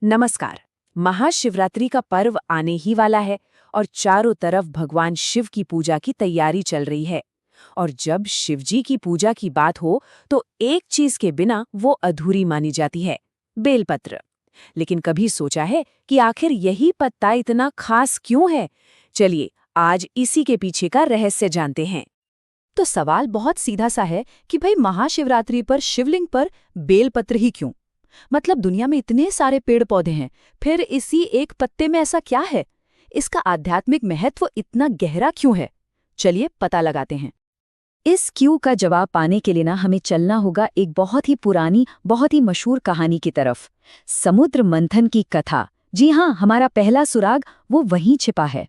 नमस्कार। महाशिवरात्रि का पर्व आने ही वाला है और चारों तरफ भगवान शिव की पूजा की तैयारी चल रही है। और जब शिवजी की पूजा की बात हो तो एक चीज के बिना वो अधूरी मानी जाती है, बेलपत्र। लेकिन कभी सोचा है कि आखिर यही पत्ता इतना खास क्यों है? चलिए आज इसी के पीछे का रहस्य जानते हैं। तो सवाल बहुत सीधा सा है कि भाई महाशिवरात्रि पर शिवलिंग पर बेलपत्र ही क्यों? मतलब दुनिया में इतने सारे पेड़ पौधे हैं, फिर इसी एक पत्ते में ऐसा क्या है? इसका आध्यात्मिक महत्व इतना गहरा क्यों है? चलिए पता लगाते हैं। इस क्यों का जवाब पाने के लिए ना हमें चलना होगा एक बहुत ही पुरानी, बहुत ही मशहूर कहानी की तरफ। समुद्र मंथन की कथा। जी हाँ, हमारा पहला सुराग वो वहीं छिपा है।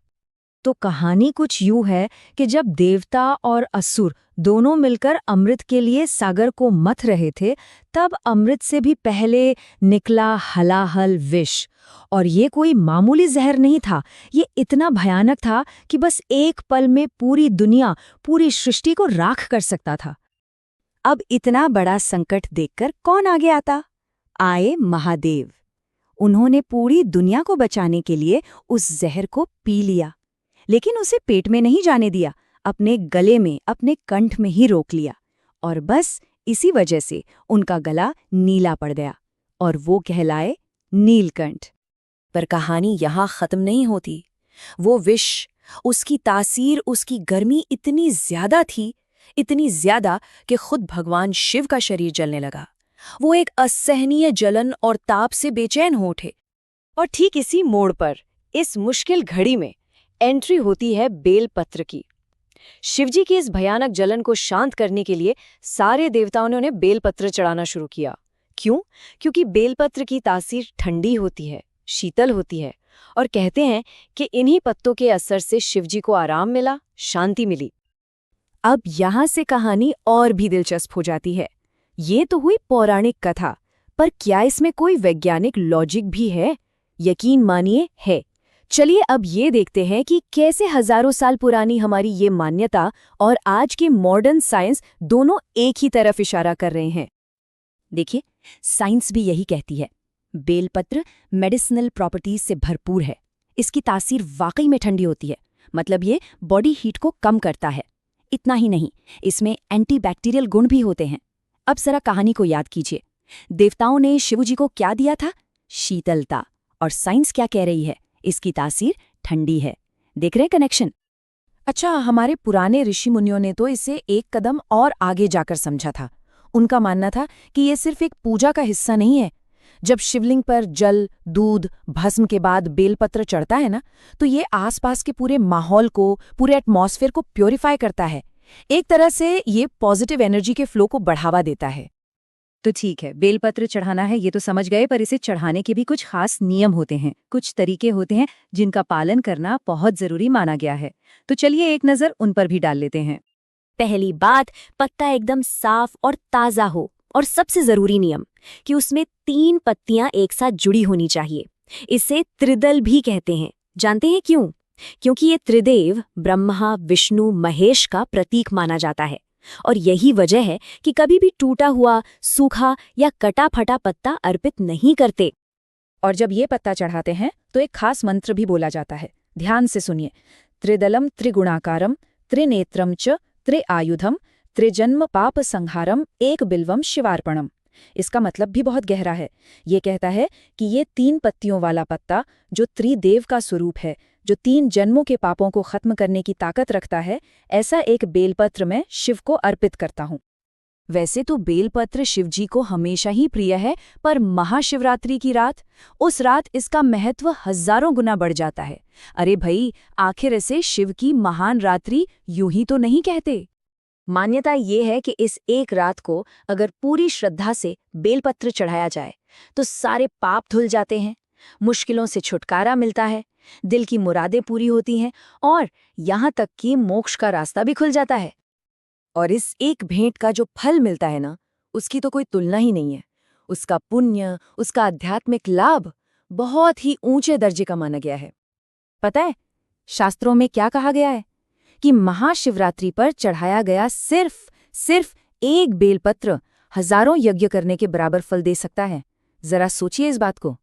तो कहानी कुछ यूं है कि जब देवता और असुर दोनों मिलकर अमृत के लिए सागर को मथ रहे थे, तब अमृत से भी पहले निकला हलाहल विष। और ये कोई मामूली जहर नहीं था, ये इतना भयानक था कि बस एक पल में पूरी दुनिया, पूरी सृष्टि को राख कर सकता था। अब इतना बड़ा संकट देखकर कौन आगे आता? आए महादेव। उन्होंने पूरी दुनिया को बचाने के लिए उस जहर को पी लिया, लेकिन उसे पेट में नहीं जाने दिया, अपने गले में, अपने कंठ में ही रोक लिया। और बस इसी वजह से उनका गला नीला पड़ गया और वो कहलाए नीलकंठ। पर कहानी यहाँ खत्म नहीं होती। वो विष, उसकी तासीर, उसकी गर्मी इतनी ज्यादा थी, इतनी ज्यादा कि खुद भगवान शिव का शरीर जलने लगा। वो एक असहनीय जलन और ताप से बेचैन हो उठे। और ठीक इसी मोड़ पर, इस मुश्किल घड़ी में एंट्री होती है बेलपत्र की। शिवजी की इस भयानक जलन को शांत करने के लिए सारे देवताओं ने उन्हें बेलपत्र चढ़ाना शुरू किया। क्यों? क्योंकि बेलपत्र की तासीर ठंडी होती है, शीतल होती है, और कहते हैं कि इन्हीं पत्तों के असर से शिवजी को आराम मिला, शांति मिली। अब यहाँ से कहानी और भी दिलचस्प हो जाती है। ये तो हुई पौराणिक कथा, पर क्या इसमें कोई वैज्ञानिक लॉजिक भी है? यकीन मानिए है। चलिए अब ये देखते हैं कि कैसे हजारों साल पुरानी हमारी ये मान्यता और आज के मॉडर्न साइंस दोनों एक ही तरफ इशारा कर रहे हैं। देखिए, साइंस भी यही कहती है, बेलपत्र मेडिसिनल प्रॉपर्टीज से भरपूर है। इसकी तासीर वाकई में ठंडी होती है, मतलब ये बॉडी हीट को कम करता है। इतना ही नहीं, इसमें एंटीबैक्टीरियल गुण भी होते हैं। अब जरा कहानी को याद कीजिए। देवताओं ने शिवजी को क्या दिया था? शीतलता। और साइंस क्या कह रही है? इसकी तासीर ठंडी है। देख रहे कनेक्शन? अच्छा, हमारे पुराने ऋषि मुनियों ने तो इसे एक कदम और आगे जाकर समझा था। उनका मानना था कि ये सिर्फ एक पूजा का हिस्सा नहीं है। जब शिवलिंग पर जल, दूध, भस्म के बाद बेलपत्र चढ़ता है ना, तो ये आसपास के पूरे माहौल को, पूरे एटमॉस्फेयर को प्योरीफाई करता है। एक तरह से ये पॉजिटिव एनर्जी के फ्लो को बढ़ावा देता है। तो ठीक है, बेलपत्र चढ़ाना है ये तो समझ गए, पर इसे चढ़ाने के भी कुछ खास नियम होते हैं, कुछ तरीके होते हैं जिनका पालन करना बहुत जरूरी माना गया है। तो चलिए एक नजर उन पर भी डाल लेते हैं। पहली बात, पत्ता एकदम साफ और ताजा हो। और सबसे जरूरी नियम कि उसमें 3 पत्तियां एक साथ जुड़ी होनी चाहिए। इसे त्रिदल भी कहते हैं। जानते हैं क्यों? क्योंकि ये त्रिदेव ब्रह्मा, विष्णु, महेश का प्रतीक माना जाता है। और यही वजह है कि कभी भी टूटा हुआ, सूखा या कटा फटा पत्ता अर्पित नहीं करते। और जब ये पत्ता चढ़ाते हैं तो एक खास मंत्र भी बोला जाता है। ध्यान से सुनिए। त्रिदलम त्रिगुणाकारम त्रिनेत्रम च त्रिआयुधम त्रिजन्म पाप संहारम एक बिल्वम शिवार्पणम। इसका मतलब भी बहुत गहरा है। ये कहता है कि ये 3 पत्तियों वाला पत्ता, जो त्रिदेव का स्वरूप है, जो 3 जन्मों के पापों को खत्म करने की ताकत रखता है, ऐसा एक बेलपत्र मैं शिव को अर्पित करता हूँ। वैसे तो बेलपत्र शिवजी को हमेशा ही प्रिय है, पर महाशिवरात्रि की रात, उस रात इसका महत्व हजारों गुना बढ़ जाता है। अरे भई, आखिर इसे शिव की महान रात्रि यूं ही तो नहीं कहते। मान्यता ये है कि इस एक रात को अगर पूरी श्रद्धा से बेलपत्र चढ़ाया जाए तो सारे पाप धुल जाते हैं, मुश्किलों से छुटकारा मिलता है, दिल की मुरादें पूरी होती हैं और यहाँ तक कि मोक्ष का रास्ता भी खुल जाता है। और इस एक भेंट का जो फल मिलता है ना, उसकी तो कोई तुलना ही नहीं है। उसका पुण्य, उसका आध्यात्मिक लाभ बहुत ही ऊंचे दर्जे का माना गया है। पता है, शास्त्रों में क्या कहा गया है? कि महाशिवरात्रि पर चढ़ाया गया सिर्फ एक बेलपत्र हजारों यज्ञ करने के बराबर फल दे सकता है। जरा सोचिए इस बात को।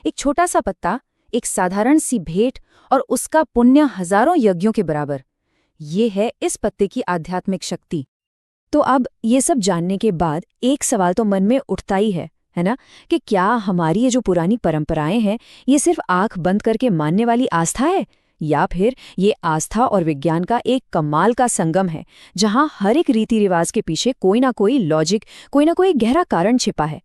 एक छोटा सा पत्ता, एक साधारण सी भेंट और उसका पुण्य हजारों यज्ञों के बराबर। ये है इस पत्ते की आध्यात्मिक शक्ति। तो अब ये सब जानने के बाद एक सवाल तो मन में उठता ही है ना, कि क्या हमारी ये जो पुरानी परंपराएं हैं ये सिर्फ आंख बंद करके मानने वाली आस्था है, या फिर ये आस्था और विज्ञान का एक कमाल का संगम है, जहां हर एक रीति रिवाज के पीछे कोई ना कोई लॉजिक, कोई ना कोई गहरा कारण छिपा है।